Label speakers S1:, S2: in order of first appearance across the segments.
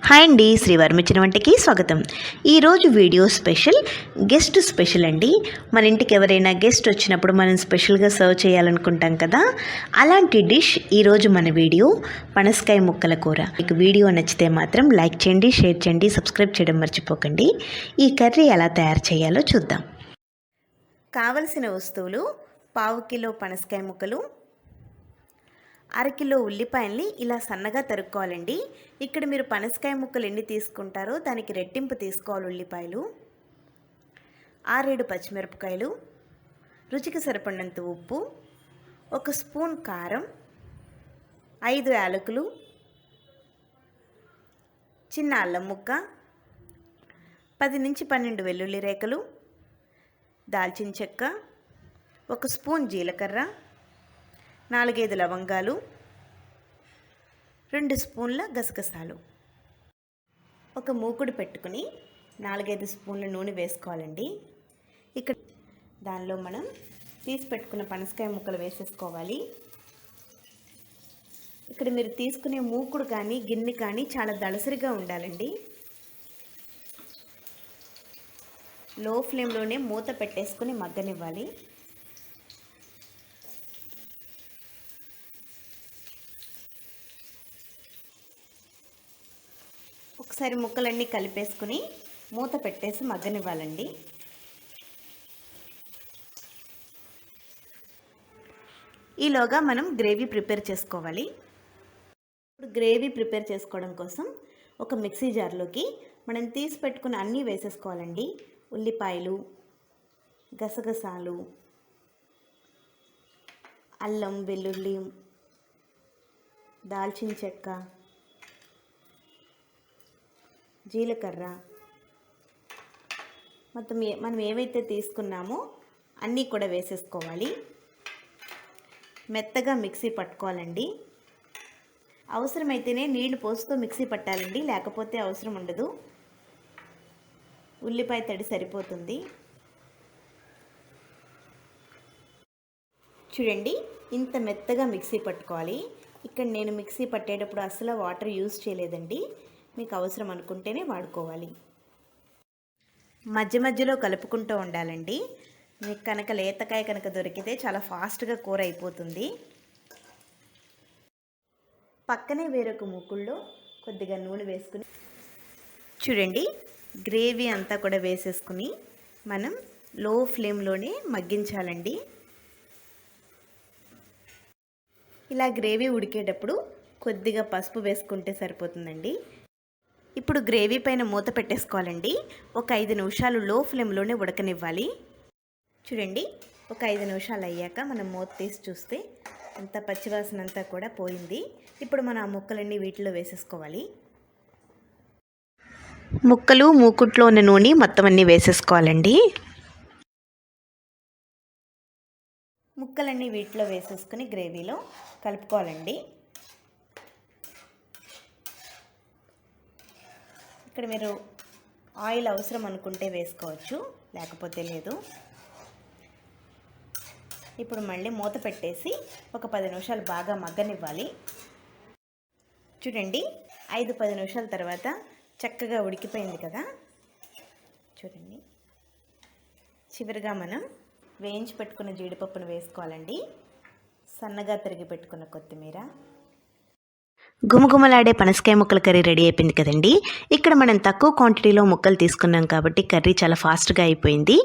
S1: Hi అండి, శ్రీవారు మెచ్చిన వంటకి స్వాగతం. ఈరోజు వీడియో గెస్ట్ స్పెషల్ అండి. మన ఇంటికి ఎవరైనా గెస్ట్ వచ్చినప్పుడు మనం స్పెషల్గా సర్వ్ చేయాలనుకుంటాం కదా, అలాంటి డిష్ ఈరోజు మన వీడియో పనసకాయ ముక్కల కూర. మీకు వీడియో నచ్చితే మాత్రం లైక్ చేయండి, షేర్ చేయండి, సబ్స్క్రైబ్ చేయడం మర్చిపోకండి. ఈ కర్రీ ఎలా తయారు చేయాలో చూద్దాం. కావలసిన వస్తువులు: 1/2 కిలో పనసకాయ ముక్కలు, 1/2 కిలో ఉల్లిపాయల్ని ఇలా సన్నగా తరుక్కోవాలండి. ఇక్కడ మీరు పనసకాయ ముక్కలు ఎన్ని తీసుకుంటారో దానికి రెట్టింపు తీసుకోవాలి ఉల్లిపాయలు. 6-7 పచ్చిమిరపకాయలు, రుచికి సరిపడినంత ఉప్పు, 1 స్పూన్ కారం, 5 యాలకులు, చిన్న అల్లం ముక్క, 10 నుంచి 12 వెల్లుల్లి రేఖలు, దాల్చిన చెక్క, 1 స్పూన్ జీలకర్ర, 4-5 లవంగాలు, 2 స్పూన్ల గసగసాలు. ఒక మూకుడు పెట్టుకుని 4-5 స్పూన్ల నూనె వేసుకోవాలండి. ఇక్కడ దానిలో మనం తీసి పెట్టుకున్న పనసకాయ ముక్కలు వేసేసుకోవాలి. ఇక్కడ మీరు తీసుకునే మూకుడు కానీ గిన్నె కానీ చాలా దళసరిగా ఉండాలండి. లో ఫ్లేమ్లోనే మూత పెట్టేసుకుని మగ్గనివ్వాలి. ఒకసారి ముక్కలన్నీ కలిపేసుకుని మూత పెట్టేసి మగ్గనివ్వాలండి. ఈలోగా మనం గ్రేవీ ప్రిపేర్ చేసుకోవాలి. ఇప్పుడు గ్రేవీ ప్రిపేర్ చేసుకోవడం కోసం ఒక మిక్సీ జార్లోకి మనం తీసి పెట్టుకుని అన్నీ వేసేసుకోవాలండి. ఉల్లిపాయలు, గసగసాలు, అల్లం, వెల్లుల్లి, దాల్చిన చెక్క, జీలకర్ర, మొత్తం మనం ఏవైతే తీసుకున్నామో అన్నీ కూడా వేసేసుకోవాలి. మెత్తగా మిక్సీ పట్టుకోవాలండి. అవసరమైతేనే నీళ్లు పోస్తూ మిక్సీ పట్టాలండి, లేకపోతే అవసరం ఉండదు. ఉల్లిపాయ తడి సరిపోతుంది. చూడండి, ఇంత మెత్తగా మిక్సీ పట్టుకోవాలి. ఇక్కడ నేను మిక్సీ పట్టేటప్పుడు అసలు వాటర్ యూజ్ చేయలేదండి. మీకు అవసరం అనుకుంటేనే వాడుకోవాలి. మధ్య మధ్యలో కలుపుకుంటూ ఉండాలండి. మీకు కనుక లేతకాయ కనుక దొరికితే చాలా ఫాస్ట్గా కూర అయిపోతుంది. పక్కనే వేరొక మూకుల్లో కొద్దిగా నూనె వేసుకుని చూడండి, గ్రేవీ అంతా కూడా వేసేసుకుని మనం లో ఫ్లేమ్లోనే మగ్గించాలండి. ఇలా గ్రేవీ ఉడికేటప్పుడు కొద్దిగా పసుపు వేసుకుంటే సరిపోతుందండి. ఇప్పుడు గ్రేవీ పైన మూత పెట్టేసుకోవాలండి. ఒక 5 నిమిషాలు లో ఫ్లేమ్లోనే ఉడకనివ్వాలి. చూడండి, ఒక 5 నిమిషాలు అయ్యాక మనం మూత తీసి చూస్తే అంత పచ్చివాసన అంతా కూడా పోయింది. ఇప్పుడు మనం ఆ ముక్కలన్నీ వీటిలో వేసేసుకోవాలి. ముక్కలు, మూకుట్లో ఉన్న నూనె మొత్తం అన్నీ వేసేసుకోవాలండి. ముక్కలన్నీ వీటిలో వేసేసుకుని గ్రేవీలో కలుపుకోవాలండి. ఇక్కడ మీరు ఆయిల్ అవసరం అనుకుంటే వేసుకోవచ్చు, లేకపోతే లేదు. ఇప్పుడు మళ్ళీ మూత పెట్టేసి ఒక 10 నిమిషాలు బాగా మగ్గనివ్వాలి. చూడండి, 5-10 నిమిషాల తర్వాత చక్కగా ఉడికిపోయింది కదా. చూడండి, చివరిగా మనం వేయించి పెట్టుకున్న జీడిపప్పును వేసుకోవాలండి. సన్నగా తరిగి పెట్టుకున్న కొత్తిమీర. గుమగుమలాడే పనసకాయ ముక్కల కర్రీ రెడీ అయిపోయింది కదండి. ఇక్కడ మనం తక్కువ క్వాంటిటీలో ముక్కలు తీసుకున్నాం కాబట్టి కర్రీ చాలా ఫాస్ట్గా అయిపోయింది.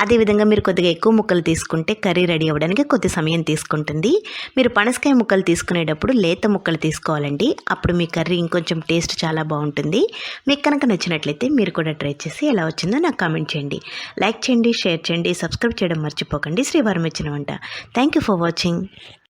S1: అదేవిధంగా మీరు కొద్దిగా ఎక్కువ ముక్కలు తీసుకుంటే కర్రీ రెడీ అవ్వడానికి కొద్ది సమయం తీసుకుంటుంది. మీరు పనసకాయ ముక్కలు తీసుకునేటప్పుడు లేత ముక్కలు తీసుకోవాలండి. అప్పుడు మీ కర్రీ ఇంకొంచెం టేస్ట్ చాలా బాగుంటుంది. మీకు కనుక నచ్చినట్లయితే మీరు కూడా ట్రై చేసి ఎలా వచ్చిందో నాకు కామెంట్ చేయండి. లైక్ చేయండి, షేర్ చేయండి, సబ్స్క్రైబ్ చేయడం మర్చిపోకండి. శ్రీవారు మెచ్చిన వంట. Thank you for watching.